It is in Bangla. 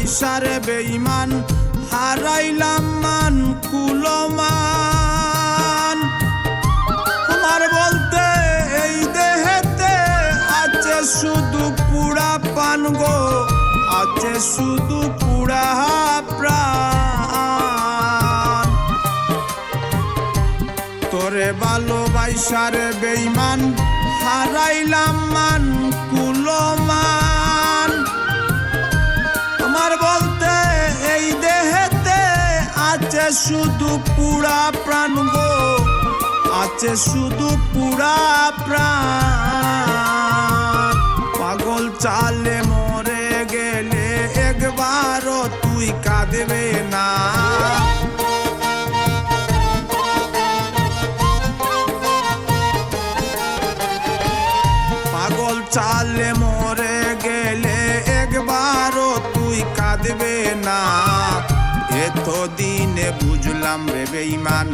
ভালোবাসার বেঈমান হারাইলাম মান কুলমান। আমার বলতে এই দেহেতে আছে শুধু পুরা পান গো, আছে শুধু পুরা প্রাণ। তোরে ভালোবাসার বেঈমান হারাইলাম মান কুলমান। আমার বলতে এই দেহেতে আছে শুধু পুরা প্রাণ গো, আছে শুধু পুরা প্রাণ। পাগল চালে মরে গেলে একবারও তুই কাঁদবে না। পাগল চালে মরে গেলে একবারও তুই কাঁদবে না। এতদিনে বুঝলাম রে বেঈমান